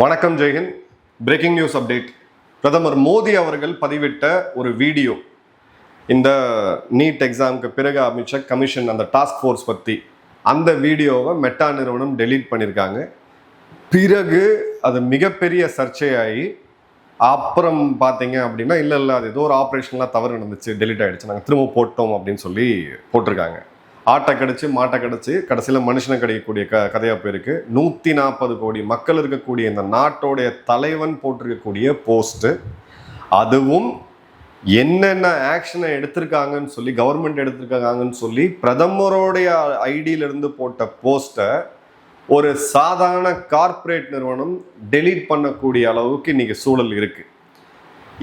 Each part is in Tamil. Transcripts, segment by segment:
வணக்கம் ஜெயஹிந்த். Breaking news update. பிரதமர் மோடி அவர்கள் பதிவிட்ட ஒரு வீடியோ, இந்த நீட் எக்ஸாமுக்கு பிறகு அமைச்ச கமிஷன் அந்த டாஸ்க் ஃபோர்ஸ் பற்றி அந்த வீடியோவை மெட்டா நிறுவனம் டெலீட் பண்ணியிருக்காங்க. பிறகு அது மிகப்பெரிய சர்ச்சையாகி அப்புறம் பார்த்தீங்க அப்படின்னா இல்லை அது ஏதோ ஒரு ஆப்ரேஷன்லாம் தவறு நடந்துச்சு, டெலீட் ஆகிடுச்சு, நாங்கள் திரும்ப போட்டோம் அப்படின்னு சொல்லி போட்டிருக்காங்க. ஆட்டை கடிச்சு மாட்டை கடிச்சு கடைசியில் மனுஷனை கிடைக்கக்கூடிய கதையாக போயிருக்கு. 140 கோடி மக்கள் இருக்கக்கூடிய இந்த நாட்டோடைய தலைவன் போட்டிருக்கக்கூடிய போஸ்ட்டு, அதுவும் என்னென்ன ஆக்ஷனை எடுத்திருக்காங்கன்னு சொல்லி கவர்மெண்ட் எடுத்திருக்காங்கன்னு சொல்லி பிரதமருடைய ஐடியிலிருந்து போட்ட போஸ்ட்டை ஒரு சாதாரண கார்ப்பரேட் நிறுவனம் டெலீட் பண்ணக்கூடிய அளவுக்கு இன்னைக்கு சூழல் இருக்கு.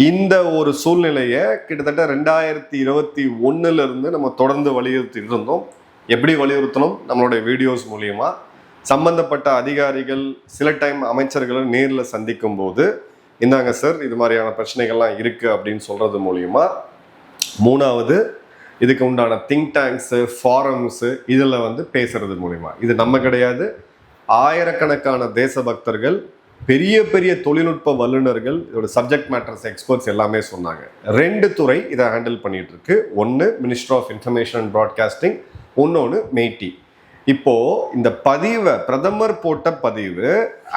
இந்த ஒரு சூழ்நிலையை கிட்டத்தட்ட 2021 நம்ம தொடர்ந்து வலியுறுத்திட்டு இருந்தோம். எப்படி வலியுறுத்தணும்? நம்மளுடைய வீடியோஸ் மூலியமா சம்பந்தப்பட்ட அதிகாரிகள் சில டைம் அமைச்சர்களை நேரில் சந்திக்கும் போது இந்தாங்க சார் இது மாதிரியான பிரச்சனைகள்லாம் இருக்கு அப்படின்னு சொல்றது மூலியமா, மூணாவது இதுக்கு உண்டான திங்க் டேங்க்ஸு ஃபாரம்ஸு இதில் பேசுறது மூலியமா, இது நம்ம கிடையாது, ஆயிரக்கணக்கான தேசபக்தர்கள் பெரிய பெரிய தொழில்நுட்ப வல்லுநர்கள் இதோட சப்ஜெக்ட் மேட்டர்ஸ் எக்ஸ்பர்ட்ஸ் எல்லாமே சொன்னாங்க. 2 துறை இதை ஹேண்டில் பண்ணிட்டு இருக்கு. ஒன்று ministry of information and broadcasting, இன்னொன்று மெய்டி. இப்போ இந்த பதிவை பிரதமர் போட்ட பதிவு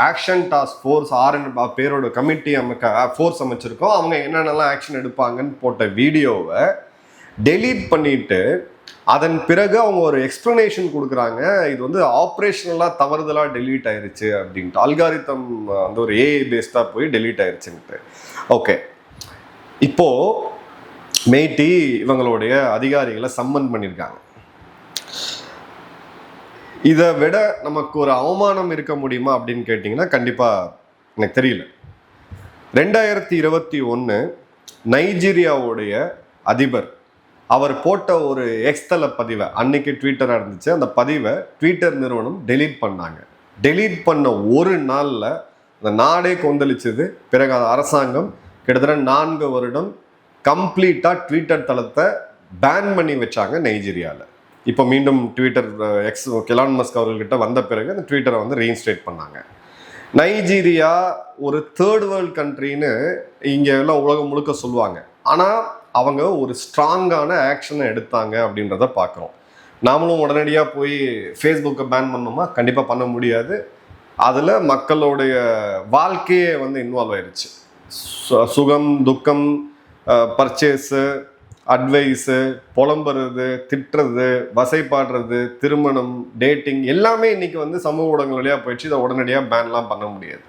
ஆக்ஷன் டாஸ்க் ஃபோர்ஸ் 6 பேரோட கமிட்டி ஃபோர்ஸ் அமைச்சிருக்கோம், அவங்க என்னென்னலாம் ஆக்ஷன் எடுப்பாங்கன்னு போட்ட வீடியோவை டெலீட் பண்ணிட்டு அதன் பிறகு அவங்க ஒரு எக்ஸ்பிளனேஷன் கொடுக்குறாங்க. இது ஆப்ரேஷனலாக தவறுதலாக டெலீட் ஆயிருச்சு அப்படின்ட்டு, அல்காரிதம் ஒரு ஏஐ பேஸ்டாக போய் டெலீட் ஆயிருச்சுன்ட்டு. ஓகே, இப்போ மெய்டி இவங்களுடைய அதிகாரிகளை சம்மன் பண்ணியிருக்காங்க. இதை விட நமக்கு ஒரு அவமானம் இருக்க முடியுமா அப்படின்னு கேட்டிங்கன்னா கண்டிப்பாக எனக்கு தெரியல. 2021 நைஜீரியாவுடைய அதிபர் அவர் போட்ட ஒரு எக்ஸ்தல பதிவை, அன்னைக்கு ட்விட்டராக இருந்துச்சு, அந்த பதிவை ட்விட்டர் நிறுவனம் டெலீட் பண்ணாங்க. டெலீட் பண்ண ஒரு நாளில் அந்த நாடே கொந்தளிச்சது. பிறகு அந்த அரசாங்கம் கிட்டத்தட்ட 4 வருடம் கம்ப்ளீட்டாக ட்விட்டர் தளத்தை பேன் பண்ணி வச்சாங்க நைஜீரியாவில். இப்போ மீண்டும் ட்விட்டர் எலான் மஸ்க் அவர்கள்கிட்ட வந்த பிறகு அந்த ட்விட்டரை ரீஇன்ஸ்டேட் பண்ணாங்க. நைஜீரியா ஒரு தேர்ட் வேர்ல்ட் கண்ட்ரின்னு இங்கே எல்லாம் உலகம் முழுக்க சொல்லுவாங்க. ஆனால் அவங்க ஒரு ஸ்ட்ராங்கான ஆக்ஷனை எடுத்தாங்க அப்படின்றத பார்க்குறோம். நாமளும் உடனடியாக போய் ஃபேஸ்புக்கை பேன் பண்ணோமா? கண்டிப்பாக பண்ண முடியாது. அதில் மக்களுடைய வாழ்க்கையே இன்வால்வ் ஆயிடுச்சு. சுகம் துக்கம், பர்ச்சேஸு, அட்வைஸு, புலம்புறது, திட்டுறது, வசைப்பாடுறது, திருமணம், டேட்டிங் எல்லாமே இன்னைக்கு சமூக ஊடகங்கள் வழியாக போயிடுச்சு. இதை உடனடியாக பேன்லாம் பண்ண முடியாது.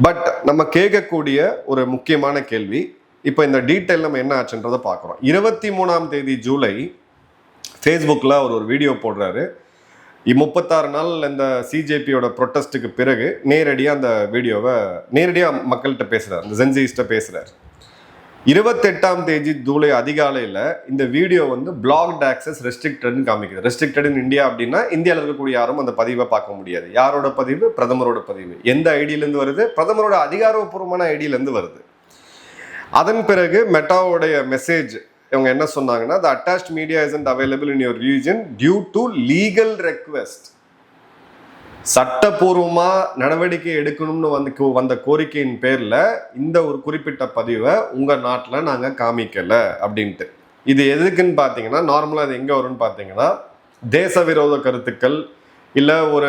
பட் நம்ம கேட்கக்கூடிய ஒரு முக்கியமான கேள்வி, இப்போ இந்த டீட்டெயில் நம்ம என்ன ஆச்சுன்றதை பார்க்குறோம். 23ஆம் தேதி ஜூலை ஃபேஸ்புக்கில் அவர் ஒரு வீடியோ போடுறாரு. 36 நாள் இந்த சிஜேபியோட ப்ரொட்டஸ்ட்டுக்கு பிறகு நேரடியாக அந்த வீடியோவை நேரடியாக மக்கள்கிட்ட பேசுகிறார், அந்த ஜென்சிஸ்ட்டை பேசுகிறார். 28ஆம் தேதி ஜூலை அதிகாலையில் இந்த வீடியோ பிளாக்ட் ஆக்சஸ் ரெஸ்ட்ரிக்டட்னு காமிக்குது. ரெஸ்ட்ரிக்டட் இன் இந்தியா அப்படின்னா இந்தியாவில் இருக்கக்கூடிய யாரும் அந்த பதிவை பார்க்க முடியாது. யாரோட பதிவு? பிரதமரோட பதிவு. எந்த ஐடியிலேருந்து வருது? பிரதமரோட அதிகாரப்பூர்வமான ஐடியிலேருந்து வருது. அதன் பிறகு மெட்டாவோடைய மெசேஜ் இவங்க என்ன சொன்னாங்கன்னா, the attached media isn't available in your region due to legal request. சட்டப்பூர்வமா நடவடிக்கை எடுக்கணும்னு வந்த கோரிக்கையின் பேர்ல இந்த ஒரு குறிப்பிட்ட பதிவை உங்க நாட்டில் நாங்க காமிக்கல அப்படின்ட்டு. இது எதுக்குன்னு பார்த்தீங்கன்னா, நார்மலா அது எங்க வரும்னு பார்த்தீங்கன்னா, தேச விரோத கருத்துக்கள் இல்லை ஒரு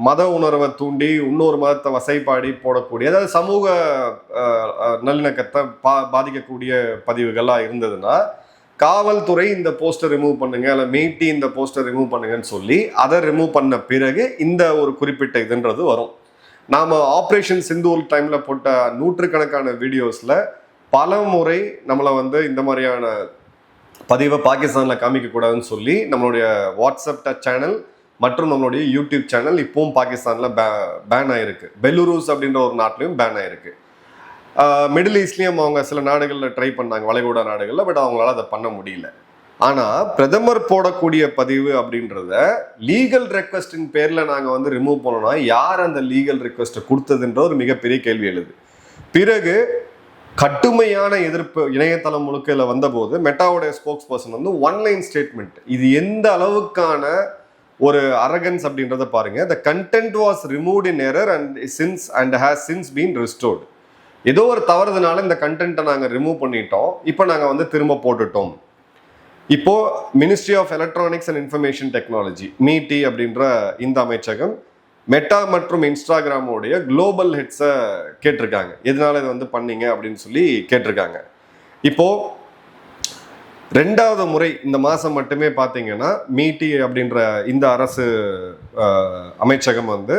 மத உணர்வை தூண்டி இன்னொரு மதத்தை வசைப்பாடி போடக்கூடிய, அதாவது சமூக நல்லிணக்கத்தை பாதிக்கக்கூடிய பதிவுகள்லாம் இருந்ததுன்னா காவல்துறை இந்த போஸ்டர் ரிமூவ் பண்ணுங்க, இல்லை மெய்டி இந்த போஸ்டர் ரிமூவ் பண்ணுங்கன்னு சொல்லி அதை ரிமூவ் பண்ண பிறகு இந்த ஒரு குறிப்பிட்ட இதுன்றது வரும். நாம் ஆப்ரேஷன் சிந்தூர் டைமில் போட்ட 100கணக்கான வீடியோஸில் பல முறை நம்மளை இந்த மாதிரியான பதிவை பாகிஸ்தானில் காமிக்கக்கூடாதுன்னு சொல்லி நம்மளுடைய வாட்ஸ்அப் சேனல் மற்றும் நம்மளுடைய யூடியூப் சேனல் இப்பவும் பாகிஸ்தானில் பேன் ஆயிருக்கு. பெலுரூஸ் அப்படின்ற ஒரு நாட்டிலையும் பேன் ஆயிருக்கு. மிடில் ஈஸ்ட்லேயும் அவங்க சில நாடுகளில் ட்ரை பண்ணாங்க, வளைகுடா நாடுகளில், பட் அவங்களால அதை பண்ண முடியல. ஆனால் பிரதமர் போடக்கூடிய பதிவு அப்படின்றத லீகல் ரெக்வஸ்டின் பேரில் நாங்கள் ரிமூவ் பண்ணோம்னா யார் அந்த லீகல் ரெக்வஸ்ட்டை கொடுத்ததுன்ற ஒரு மிகப்பெரிய கேள்வி எழுது. பிறகு கடுமையான எதிர்ப்பு இணையதளம் முழுக்க இதில் வந்தபோது மெட்டாவுடைய ஸ்போக்ஸ் பர்சன் ஒன்லைன் ஸ்டேட்மெண்ட், இது எந்த அளவுக்கான ஒரு அரகன்ஸ் அப்படின்றத பாருங்க. the content was removed in error and has since been restored. ஏதோ ஒரு தவறுதனால இந்த கண்டென்ட்டை நாங்கள் ரிமூவ் பண்ணிட்டோம், இப்போ நாங்கள் வந்து திரும்ப போட்டுட்டோம். இப்போ ministry of electronics and information technology MeitY அப்படின்ற இந்த அமைச்சகம் மெட்டா மற்றும் இன்ஸ்டாகிராமோடைய குளோபல் ஹெட்ஸை கேட்டிருக்காங்க, எதனால இது வந்து பண்ணீங்க அப்படின்னு சொல்லி கேட்டிருக்காங்க. இப்போ 2வது முறை இந்த மாதம் மட்டுமே பார்த்தீங்கன்னா மீடி அப்படின்ற இந்த அரசு அமைச்சகம் வந்து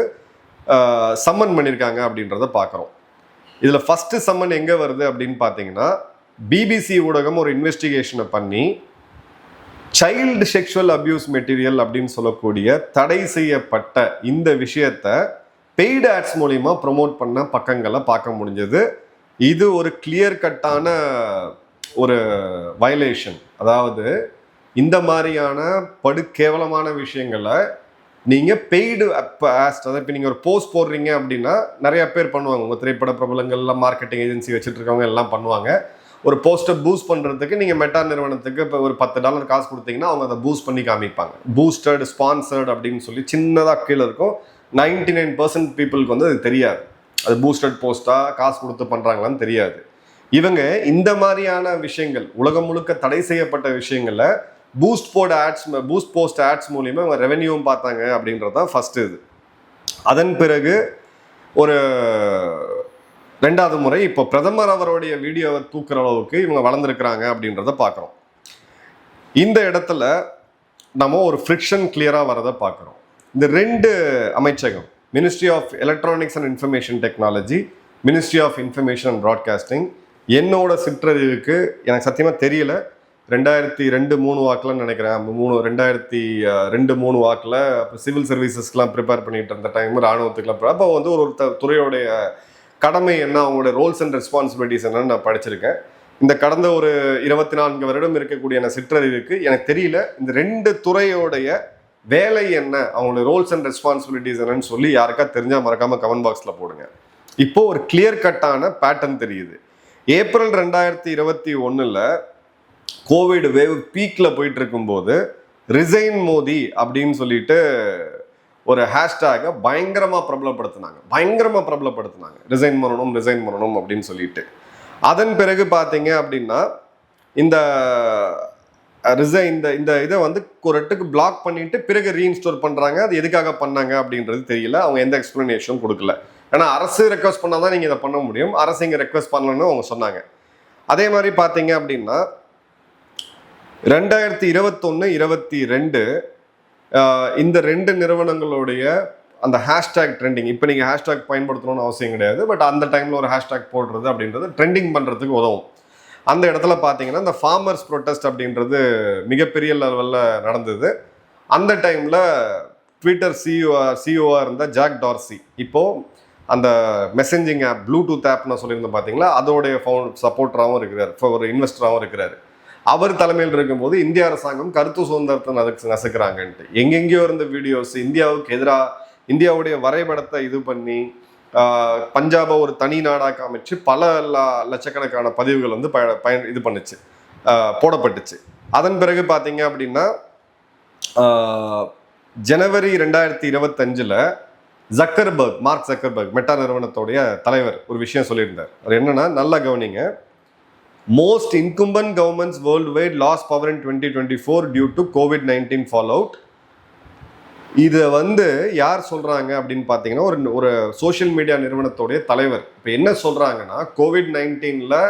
சம்மன் பண்ணியிருக்காங்க அப்படின்றத பார்க்குறோம். இதில் ஃபஸ்ட்டு சம்மன் எங்கே வருது அப்படின்னு பார்த்தீங்கன்னா, பிபிசி ஊடகம் ஒரு இன்வெஸ்டிகேஷனை பண்ணி சைல்டு செக்ஷுவல் அபியூஸ் மெட்டீரியல் அப்படின்னு சொல்லக்கூடிய தடை செய்யப்பட்ட இந்த விஷயத்தை பெய்டு ஆட்ஸ் மூலிமா ப்ரொமோட் பண்ண பக்கங்களை பார்க்க முடிஞ்சது. இது ஒரு கிளியர் கட்டான ஒரு வயலேஷன். அதாவது இந்த மாதிரியான படு கேவலமான விஷயங்களை நீங்கள் பெய்டு அதாவது இப்போ நீங்கள் ஒரு போஸ்ட் போடுறீங்க அப்படின்னா நிறைய பேர் பண்ணுவாங்க. உங்கள் திரைப்பட பிரபலங்கள்லாம் மார்க்கெட்டிங் ஏஜென்சி வச்சுட்டு இருக்கவங்க எல்லாம் பண்ணுவாங்க. ஒரு போஸ்ட்டை பூஸ்ட் பண்ணுறதுக்கு நீங்கள் மெட்டா நிறுவனத்துக்கு இப்போ ஒரு $10 காசு கொடுத்தீங்கன்னா அவங்க அதை பூஸ்ட் பண்ணி காமிப்பாங்க. பூஸ்டட், ஸ்பான்சர்ட் அப்படின்னு சொல்லி சின்னதாக கீழே இருக்கும். 99% பீப்புளுக்கு வந்து அது தெரியாது, அது பூஸ்டட் போஸ்ட்டாக காசு கொடுத்து பண்ணுறாங்களான்னு தெரியாது. இவங்க இந்த மாதிரியான விஷயங்கள் உலகம் முழுக்க தடை செய்யப்பட்ட விஷயங்களை பூஸ்ட் போஸ்ட் ஆட்ஸ் மூலிமா இவங்க ரெவென்யூவும் பார்த்தாங்க அப்படின்றது தான் ஃபர்ஸ்ட் இது. அதன் பிறகு ஒரு 2வது முறை இப்போ பிரதமர் அவருடைய வீடியோவை தூக்குற அளவுக்கு இவங்க வளர்ந்துருக்கிறாங்க அப்படின்றத பார்க்குறோம். இந்த இடத்துல நம்ம ஒரு ஃப்ரிக்ஷன் கிளியராக வரதை பார்க்குறோம். இந்த 2 அமைச்சகம், ministry of electronics and information technology, ministry of information and broadcasting, என்னோட சிற்றறிவுக்கு எனக்கு சத்தியமாக தெரியல, 2002-3 வாக்கில் நினைக்கிறேன், 2002-3 வாக்கில் சிவில் சர்வீசஸ்க்கெலாம் ப்ரிப்பேர் பண்ணிட்டு இருந்த டைம், ராணுவத்துக்குலாம் அப்போ வந்து ஒரு துறையோடைய கடமை என்ன, அவங்களுடைய ரோல்ஸ் அண்ட் ரெஸ்பான்சிபிலிட்டிஸ் என்னன்னு நான் படிச்சிருக்கேன். இந்த கடந்த ஒரு 24 வருடம் இருக்கக்கூடிய அந்த சிற்றறிவுக்கு எனக்கு தெரியல இந்த 2 துறையோடைய வேலை என்ன, அவங்களுடைய ரோல்ஸ் அண்ட் ரெஸ்பான்சிபிலிட்டிஸ் என்னன்னு சொல்லி யாருக்கா தெரிஞ்சால் மறக்காம கமெண்ட் பாக்ஸில் போடுங்க. இப்போ ஒரு கிளியர் கட்டான பேட்டர்ன் தெரியுது. ஏப்ரல் 2021 கோவிட் வேவ் பீக்கில் போயிட்டு இருக்கும்போது ரிசைன் மோடி அப்படின்னு சொல்லிட்டு ஒரு ஹேஷ்டேகை பயங்கரமாக பிரபலப்படுத்தினாங்க. ரிசைன் பண்ணணும் அப்படின்னு சொல்லிட்டு. அதன் பிறகு பார்த்தீங்க அப்படின்னா இந்த இதை வந்து ஒரு இடத்துக்கு பிளாக் பண்ணிட்டு பிறகு ரீஇன்ஸ்டோர் பண்ணுறாங்க. அது எதுக்காக பண்ணாங்க அப்படின்றது தெரியல, அவங்க எந்த எக்ஸ்பிளனேஷனும் கொடுக்கல. ஏன்னா அரசு ரெக்வஸ்ட் பண்ணால் தான் நீங்கள் இதை பண்ண முடியும், அரசு இங்கே ரெக்வஸ்ட் பண்ணலன்னு அவங்க சொன்னாங்க. அதே மாதிரி பார்த்தீங்க அப்படின்னா 2021-22 இந்த 2 நிறுவனங்களுடைய அந்த ஹேஷ்டேக் ட்ரெண்டிங், இப்போ நீங்கள் ஹேஷ்டேக் பயன்படுத்தணும்னு அவசியம் கிடையாது, பட் அந்த டைமில் ஒரு ஹேஷ்டேக் போடுறது அப்படின்றது ட்ரெண்டிங் பண்ணுறதுக்கு உதவும். அந்த இடத்துல பார்த்தீங்கன்னா இந்த ஃபார்மர்ஸ் ப்ரொட்டஸ்ட் அப்படின்றது மிகப்பெரிய லெவலில் நடந்தது. அந்த டைமில் ட்விட்டர் சிஇஓவாக இருந்த ஜாக் டார்சி இப்போது அந்த மெசேஞ்சிங் ஆப் ப்ளூடூத் ஆப்னு சொல்லியிருந்தோம் பார்த்தீங்களா, அதோடைய சப்போர்ட்டராகவும் இருக்கிறார், ஒரு இன்வெஸ்டராகவும் இருக்கிறார். அவர் தலைமையில் இருக்கும்போது இந்திய அரசாங்கம் கருத்து சுதந்திரத்தை நசுக்கிறாங்கன்ட்டு எங்கெங்கேயோ இருந்த வீடியோஸ், இந்தியாவுக்கு எதிராக இந்தியாவுடைய வரைபடத்தை இது பண்ணி பஞ்சாபை ஒரு தனி நாடாக அமைச்சு பல லட்சக்கணக்கான பதிவுகள் வந்து இது பண்ணுச்சு, போடப்பட்டுச்சு. அதன் பிறகு பார்த்தீங்க அப்படின்னா ஜனவரி 2025 மார்க் ஜக்கர்பர்க் மெட்டா நிறுவனத்துடைய தலைவர் ஒரு விஷயம் சொல்லியிருந்தார். அவர் என்னன்னா, நல்லா கவனிங்க, most incumbent governments worldwide lost power in 2024 due to COVID-19 fallout. இதை வந்து யார் சொல்றாங்க அப்படின்னு பார்த்தீங்கன்னா ஒரு சோஷியல் மீடியா நிறுவனத்துடைய தலைவர். இப்போ என்ன சொல்றாங்கன்னா, COVID-19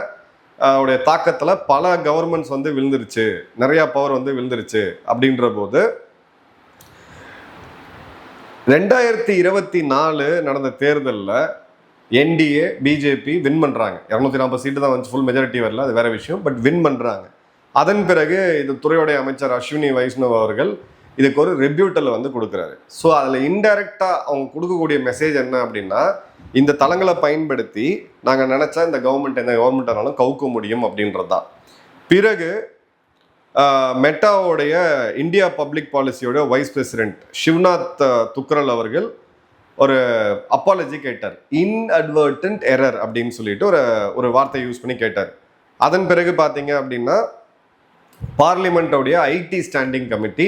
உடைய தாக்கத்தில் பல கவர்மெண்ட்ஸ் வந்து விழுந்துருச்சு, நிறைய பவர் வந்து விழுந்துருச்சு அப்படின்ற போது 2024 நடந்த தேர்தலில் என்டிஏ பிஜேபி வின் பண்ணுறாங்க. 240 சீட்டு தான் வந்து, ஃபுல் மெஜாரிட்டி வரல, அது வேற விஷயம், பட் வின் பண்ணுறாங்க. அதன் பிறகு இது துறையுடைய அமைச்சர் அஸ்வினி வைஷ்ணவ் அவர்கள் இதுக்கு ஒரு ரெபியூட்டல் வந்து கொடுக்குறாரு. ஸோ அதில் இன்டைரக்டாக அவங்க கொடுக்கக்கூடிய மெசேஜ் என்ன அப்படின்னா, இந்த தளங்களை பயன்படுத்தி நாங்கள் நினச்சா இந்த கவர்மெண்ட்டானாலும் கவுக்க முடியும் அப்படின்றது தான். பிறகு மெட்டாவோடைய இந்தியா பப்ளிக் பாலிசியோட வைஸ் பிரசிடென்ட் சிவ்நாத் துக்ரல் அவர்கள் ஒரு அப்பாலஜி கேட்டார். இன்அட்வர்டன்ட் எரர் அப்படின்னு சொல்லிட்டு ஒரு வார்த்தை யூஸ் பண்ணி கேட்டார். அதன் பிறகு பார்த்தீங்க அப்படின்னா பார்லிமெண்ட்டோடைய IT standing committee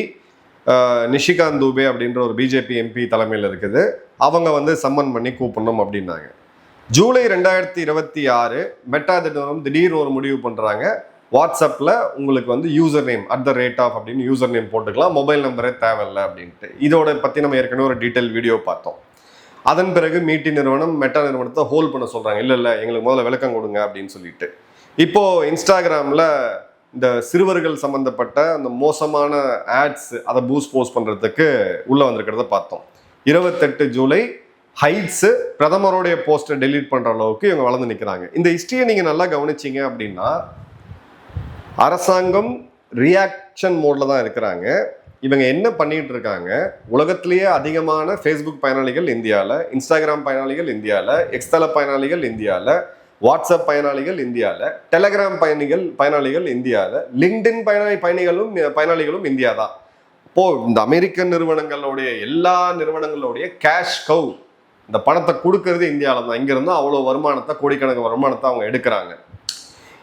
Nishikant Dubey அப்படின்ற ஒரு பிஜேபி எம்பி தலைமையில் இருக்குது. அவங்க வந்து சம்மன் பண்ணி கூப்பிடணும் அப்படின்னாங்க. ஜூலை 2026 மெட்டா திடீர்னு ஒரு முடிவு பண்ணுறாங்க. வாட்ஸ்அப்பில் உங்களுக்கு வந்து யூசர் நேம் @ அப்படின்னு யூசர் நேம் போட்டுக்கலாம், மொபைல் நம்பரே தேவையில்லை அப்படின்ட்டு. இதோட பற்றி நம்ம ஏற்கனவே ஒரு டீட்டெயில் வீடியோ பார்த்தோம். அதன் பிறகு மீட்டி நிறுவனம் மெட்டா நிறுவனத்தை ஹோல்ட் பண்ண சொல்கிறாங்க. இல்லை எங்களுக்கு முதல்ல விளக்கம் கொடுங்க அப்படின்னு சொல்லிட்டு. இப்போது இன்ஸ்டாகிராமில் இந்த சிறுவர்கள் சம்மந்தப்பட்ட அந்த மோசமான ஆட்ஸ் அதை போஸ்ட் பண்ணுறதுக்கு உள்ளே வந்திருக்கிறத பார்த்தோம். 28 ஜூலை ஹைட்ஸு பிரதமருடைய போஸ்ட்டை டெலீட் பண்ணுற அளவுக்கு இவங்க வளர்ந்து நிற்கிறாங்க. இந்த ஹிஸ்ட்ரியை நீங்கள் நல்லா கவனிச்சிங்க அப்படின்னா அரசாங்கம் ரியாக்ஷன் மோடில் தான் இருக்கிறாங்க. இவங்க என்ன பண்ணிட்டு இருக்காங்க, உலகத்திலேயே அதிகமான ஃபேஸ்புக் பயனாளிகள் இந்தியாவில், இன்ஸ்டாகிராம் பயனாளிகள் இந்தியாவில், எக்ஸ்தல பயனாளிகள் இந்தியாவில், வாட்ஸ்அப் பயனாளிகள் இந்தியாவில், டெலகிராம் பயனாளிகள் இந்தியாவில், லிங்க்டின் பயனாளிகளும் இந்தியா தான். இப்போ இந்த அமெரிக்கன் நிறுவனங்களுடைய எல்லா நிறுவனங்களுடைய கேஷ் கவ், இந்த பணத்தை கொடுக்கறது இந்தியாவில் தான். இங்கிருந்து அவ்வளோ வருமானத்தை, கோடிக்கணக்கு வருமானத்தை அவங்க எடுக்கிறாங்க.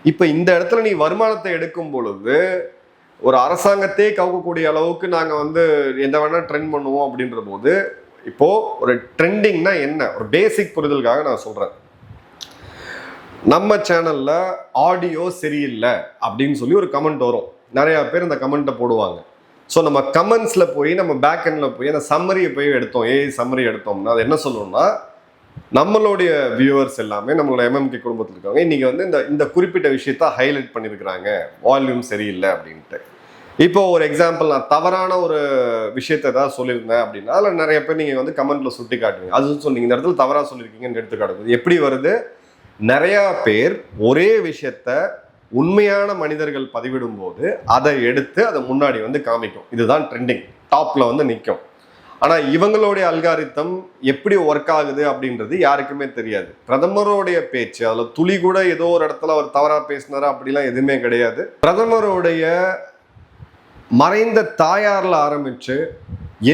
இப்போ இந்த இடத்துல நீ வருமானத்தை எடுக்கும் பொழுது ஒரு அரசாங்கத்தையே கவுக்கக்கூடிய அளவுக்கு நாங்கள் வந்து எந்த வேணா ட்ரெண்ட் பண்ணுவோம் அப்படின்ற போது, இப்போ ஒரு ட்ரெண்டிங்னா என்ன, ஒரு பேசிக் புரிதலுக்காக நான் சொல்றேன். நம்ம சேனல்ல ஆடியோ சரியில்லை அப்படின்னு சொல்லி ஒரு கமெண்ட் வரும். நிறைய பேர் இந்த கமெண்ட்டை போடுவாங்க. ஸோ நம்ம கமெண்ட்ஸ்ல போய் நம்ம பேக் எண்ட்ல போய் அந்த சம்மரியை போய் எடுத்தோம், சம்மரி எடுத்தோம்னா அது என்ன சொல்லணும்னா, நம்மளுடைய வியூவர்ஸ் எல்லாமே நம்மளோட எம்எம்கே குடும்பத்தில் இருக்காங்க, இன்னைக்கு வந்து இந்த குறிப்பிட்ட விஷயத்த ஹைலைட் பண்ணியிருக்கிறாங்க, வால்யூம் சரியில்லை அப்படின்ட்டு. இப்போ ஒரு எக்ஸாம்பிள், நான் தவறான ஒரு விஷயத்த ஏதாவது சொல்லியிருந்தேன் அப்படின்னா அதில் நிறைய பேர் நீங்கள் வந்து கமெண்ட்ல சுட்டி காட்டுவீங்க, அது சொன்னீங்க இந்த இடத்துல தவறாக சொல்லியிருக்கீங்கன்னு எடுத்துக்காட்டுது. எப்படி வருது, நிறையா பேர் ஒரே விஷயத்த உண்மையான மனிதர்கள் பதிவிடும் போது அதை எடுத்து அதை முன்னாடி வந்து காமிக்கும். இதுதான் ட்ரெண்டிங், டாப்ல வந்து நிற்கும். ஆனால் இவங்களுடைய அல்காரித்தம் எப்படி ஒர்க் ஆகுது அப்படின்றது யாருக்குமே தெரியாது. பிரதமருடைய பேச்சு அதில் துளி கூட ஏதோ ஒரு இடத்துல அவர் தவறாக பேசினாரா அப்படிலாம் எதுவுமே கிடையாது. பிரதமருடைய மறைந்த தாயாரில் ஆரம்பித்து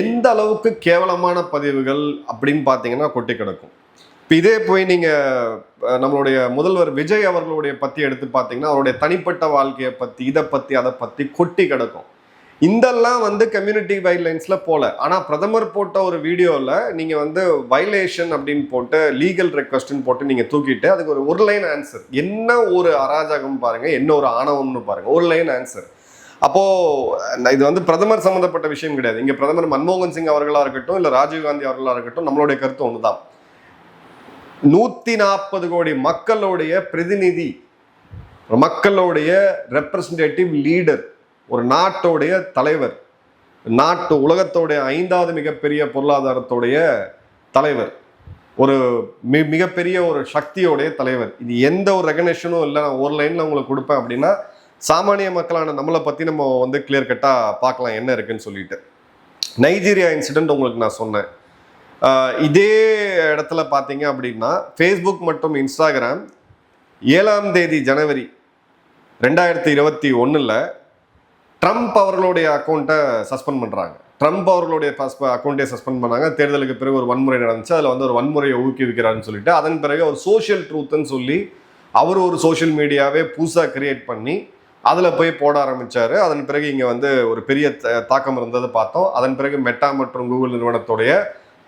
எந்த அளவுக்கு கேவலமான பதிவுகள் அப்படின்னு பார்த்தீங்கன்னா கொட்டி கிடக்கும். இப்போ இதே போய் நீங்கள் நம்மளுடைய முதல்வர் விஜய் அவர்களுடைய பற்றி எடுத்து பார்த்தீங்கன்னா அவருடைய தனிப்பட்ட வாழ்க்கையை பற்றி, இதை பற்றி, அதை பற்றி கொட்டி கிடக்கும். இதெல்லாம் வந்து கம்யூனிட்டி கைட்லைன்ஸ்ல போல. ஆனால் பிரதமர் போட்ட ஒரு வீடியோவில் நீங்கள் வந்து வயலேஷன் அப்படின்னு போட்டு லீகல் ரெக்வஸ்ட்னு போட்டு நீங்கள் தூக்கிட்டு அதுக்கு ஒரு லைன் ஆன்சர். என்ன ஒரு அராஜகம் பாருங்க, என்ன ஒரு ஆணவம்னு பாருங்க, ஒரு லைன் ஆன்சர். அப்போ இது வந்து பிரதமர் சம்மந்தப்பட்ட விஷயம் கிடையாது. இங்கே பிரதமர் மன்மோகன் சிங் அவர்களாக இருக்கட்டும், இல்லை ராஜீவ்காந்தி அவர்களாக இருக்கட்டும், நம்மளுடைய கருத்து ஒன்றுதான். 140 கோடி மக்களுடைய பிரதிநிதி, மக்களுடைய ரெப்ரசன்டேட்டிவ் லீடர், ஒரு நாட்டோடைய தலைவர், உலகத்தோடைய 5வது மிகப்பெரிய பொருளாதாரத்தோடைய தலைவர், ஒரு மிகப்பெரிய ஒரு சக்தியோடைய தலைவர். இது எந்த ஒரு ரெகனேஷனும் இல்லை. நான் ஒரு லைன்ல உங்களுக்கு கொடுப்பேன் அப்படின்னா சாமானிய மக்களான நம்மளை பத்தி நம்ம வந்து கிளியர் கட்டா பார்க்கலாம் என்ன இருக்குன்னு சொல்லிட்டு. நைஜீரியா இன்சிடென்ட் உங்களுக்கு நான் சொன்னேன். இதே இடத்துல பார்த்தீங்க அப்படின்னா ஃபேஸ்புக் மற்றும் இன்ஸ்டாகிராம் 7ஆம் தேதி ஜனவரி 2021 ட்ரம்ப் அவர்களுடைய அக்கௌண்ட்டை சஸ்பெண்ட் பண்ணுறாங்க. ட்ரம்ப் அவர்களுடைய அக்கௌண்ட்டை சஸ்பெண்ட் பண்ணாங்க. தேர்தலுக்கு பிறகு ஒரு வன்முறை நடந்துச்சு, அதில் வந்து ஒரு வன்முறையை ஊக்குவிக்கிறாருன்னு சொல்லிட்டு அதன் பிறகு ஒரு சோஷியல் ட்ரூத்துன்னு சொல்லி அவர் ஒரு சோஷியல் மீடியாவே புதுசாக கிரியேட் பண்ணி அதில் போய் போட ஆரம்பித்தார். அதன் பிறகு இங்கே வந்து ஒரு பெரிய தாக்கம் இருந்ததை பார்த்தோம். அதன் பிறகு மெட்டா மற்றும் கூகுள் நிறுவனத்துடைய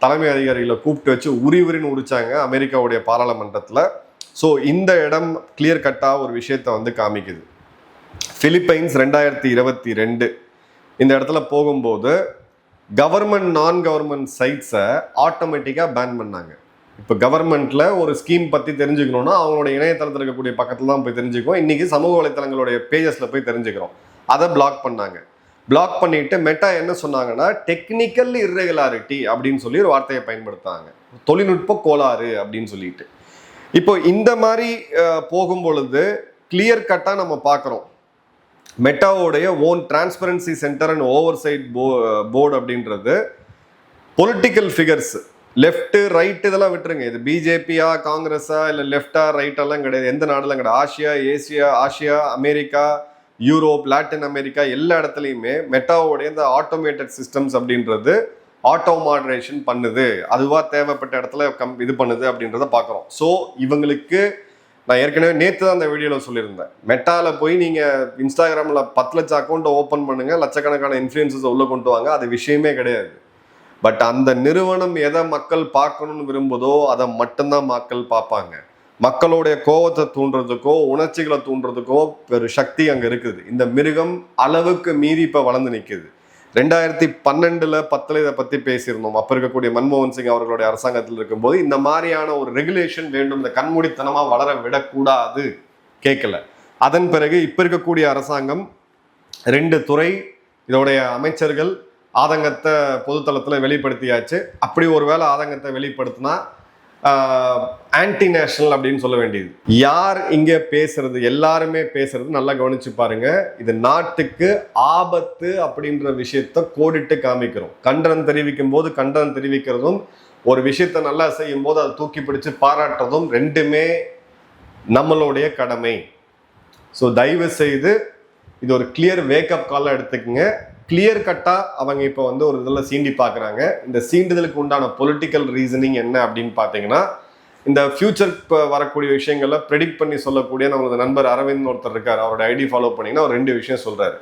தலைமை அதிகாரிகளை கூப்பிட்டு வச்சு உரின்னு உரிச்சாங்க அமெரிக்காவுடைய பாராளுமன்றத்தில். ஸோ இந்த இடம் கிளியர் கட்டாக ஒரு விஷயத்தை வந்து காமிக்குது. பிலிப்பைன்ஸ் 2022 இந்த இடத்துல போகும்போது கவர்மெண்ட் நான் கவர்மெண்ட் சைட்ஸை ஆட்டோமேட்டிக்காக பேன் பண்ணாங்க. இப்போ கவர்மெண்ட்டில் ஒரு ஸ்கீம் பற்றி தெரிஞ்சுக்கணுன்னா அவங்களோட இணையதளத்தில் இருக்கக்கூடிய பக்கத்தில் தான் போய் தெரிஞ்சுக்குவோம். இன்றைக்கி சமூக வலைத்தளங்களுடைய பேஜஸில் போய் தெரிஞ்சுக்கிறோம். அதை பிளாக் பண்ணாங்க. பிளாக் பண்ணிட்டு மெட்டா என்ன சொன்னாங்கன்னா டெக்னிக்கல் இர்ரெகுலாரிட்டி அப்படின்னு சொல்லி ஒரு வார்த்தையை பயன்படுத்தாங்க, தொழில்நுட்ப கோளாறு அப்படின்னு சொல்லிட்டு. இப்போ இந்த மாதிரி போகும் பொழுது கிளியர் கட்டாக நம்ம பார்க்குறோம் மெட்டாவோடைய own transparency centre and oversight board அப்படின்றது பொலிட்டிக்கல் ஃபிகர்ஸ், லெஃப்ட் ரைட் இதெல்லாம் விட்டுருங்க. இது பிஜேபியா காங்கிரஸா இல்லை லெஃப்டா ரைட்டெல்லாம் கிடையாது. எந்த நாடுலாம் கிடையாது. Asia, America, Europe, Latin America எல்லா இடத்துலையுமே மெட்டாவோடைய இந்த ஆட்டோமேட்டட் சிஸ்டம்ஸ் அப்படின்றது ஆட்டோ மாடரேஷன் பண்ணுது, அதுவாக தேவைப்பட்ட இடத்துல இது பண்ணுது அப்படின்றத பார்க்குறோம். ஸோ இவங்களுக்கு நான் ஏற்கனவே நேற்று தான் அந்த வீடியோவில் சொல்லியிருந்தேன். மெட்டாவில் போய் நீங்கள் இன்ஸ்டாகிராமில் 10 லட்சம் அக்கௌண்ட்டை ஓப்பன் பண்ணுங்கள், லட்சக்கணக்கான இன்ஃப்ளூயன்சஸை உள்ளே கொண்டு வாங்க, அது விஷயமே கிடையாது. பட் அந்த நிறுவனம் எதை மக்கள் பார்க்கணும்னு விரும்புதோ அதை மட்டும்தான் மக்கள் பார்ப்பாங்க. மக்களுடைய கோபத்தை தூண்டுறதுக்கோ உணர்ச்சிகளை தூண்டுறதுக்கோ ஒரு சக்தி அங்கே இருக்குது. இந்த மிருகம் அளவுக்கு மீறி இப்போ வளர்ந்து நிற்குது. 2012-10 இதை பற்றி பேசியிருந்தோம். அப்போ இருக்கக்கூடிய மன்மோகன் சிங் அவர்களுடைய அரசாங்கத்தில் இருக்கும்போது இந்த மாதிரியான ஒரு ரெகுலேஷன் வேண்டும், இந்த கண்மூடித்தனமாக வளர விடக்கூடாது, கேட்கல. அதன் பிறகு இப்போ இருக்கக்கூடிய அரசாங்கம் 2 துறை இதோடைய அமைச்சர்கள் ஆதங்கத்தை பொதுத்தளத்தில் வெளிப்படுத்தியாச்சு. அப்படி ஒரு வேளை ஆதங்கத்தை வெளிப்படுத்தினா ஆன்டி நேஷனல் அப்படின்னு சொல்ல வேண்டியது. யார் இங்க பேசுறது, எல்லாருமே பேசுறது நல்லா கவனிச்சு பாருங்க. இது நாட்டுக்கு ஆபத்து அப்படின்ற விஷயத்த கோடிட்டு காமிக்கிறோம். கண்டனம் தெரிவிக்கும் போது கண்டனம் தெரிவிக்கிறதும், ஒரு விஷயத்த நல்லா செய்யும் போது அதை தூக்கி பிடிச்சு பாராட்டுறதும் ரெண்டுமே நம்மளுடைய கடமை. ஸோ தயவு செய்து இது ஒரு கிளியர் வேக்கப் காலாக எடுத்துக்கங்க. கிளியர் கட்டா அவங்க இப்போ ஒரு இதில் சீண்டி பார்க்குறாங்க. இந்த சீண்டுதலுக்கு உண்டான பொலிட்டிக்கல் ரீசனிங் என்ன அப்படின்னு பார்த்தீங்கன்னா, இந்த ஃபியூச்சர் வரக்கூடிய விஷயங்களை ப்ரெடிக்ட் பண்ணி சொல்லக்கூடிய நம்மளோட நண்பர் அரவிந்த் ஒருத்தர் இருக்கார். அவரோட ஐடி ஃபாலோ பண்ணிங்கன்னா அவர் 2 விஷயம் சொல்றாரு.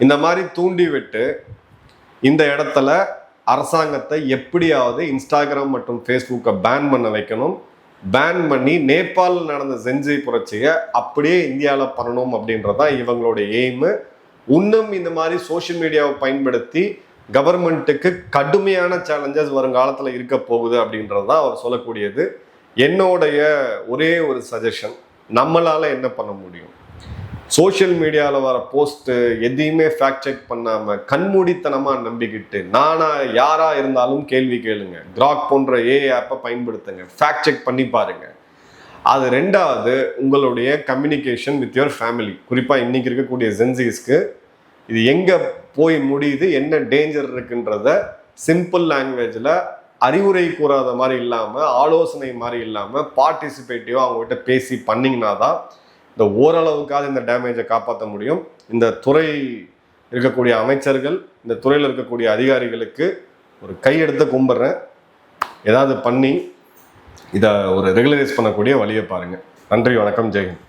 இந்த மாதிரி தூண்டி விட்டு இந்த இடத்துல அரசாங்கத்தை எப்படியாவது இன்ஸ்டாகிராம் மற்றும் ஃபேஸ்புக்கை பேன் பண்ண வைக்கணும். பேன் பண்ணி நேபாளில் நடந்த செஞ்சை புரட்சியை அப்படியே இந்தியாவில் பண்ணணும் அப்படின்றதான் இவங்களுடைய எய்மு. இன்னும் இந்த மாதிரி சோஷியல் மீடியாவை பயன்படுத்தி கவர்மெண்ட்டுக்கு கடுமையான சேலஞ்சஸ் வருங்காலத்தில் இருக்க போகுது அப்படின்றது தான் அவர் சொல்லக்கூடியது. என்னுடைய ஒரே ஒரு சஜஷன், நம்மளால் என்ன பண்ண முடியும்? சோஷியல் மீடியாவில் வர போஸ்ட்டு எதையுமே ஃபேக்ட் செக் பண்ணாமல் கண்மூடித்தனமாக நம்பிக்கிட்டு யாராக இருந்தாலும் கேள்வி கேளுங்க. கிராக் போன்ற ஏஐ ஆப்பை பயன்படுத்துங்க, ஃபேக்ட் செக் பண்ணி பாருங்கள். அது 2வது, உங்களுடைய கம்யூனிகேஷன் வித் யுவர் ஃபேமிலி. குறிப்பாக இன்றைக்கி இருக்கக்கூடிய ஜென்சிஸ்க்கு இது எங்கே போய் முடியுது, என்ன டேஞ்சர் இருக்குன்றத சிம்பிள் லாங்குவேஜில் அறிவுரை கூறாத மாதிரி இல்லாமல், ஆலோசனை மாதிரி இல்லாமல், பார்ட்டிசிபேட்டிவாக அவங்ககிட்ட பேசி பண்ணிங்கன்னா தான் இந்த ஓரளவுக்காவது இந்த டேமேஜை காப்பாற்ற முடியும். இந்த துறை இருக்கக்கூடிய அமைச்சர்கள், இந்த துறையில் இருக்கக்கூடிய அதிகாரிகளுக்கு ஒரு கையெடுத்து கும்பிட்றேன். ஏதாவது பண்ணி இதை ஒரு ரெகுலரைஸ் பண்ணக்கூடிய வழியை பாருங்கள். நன்றி, வணக்கம், ஜெய்ஹிந்த்.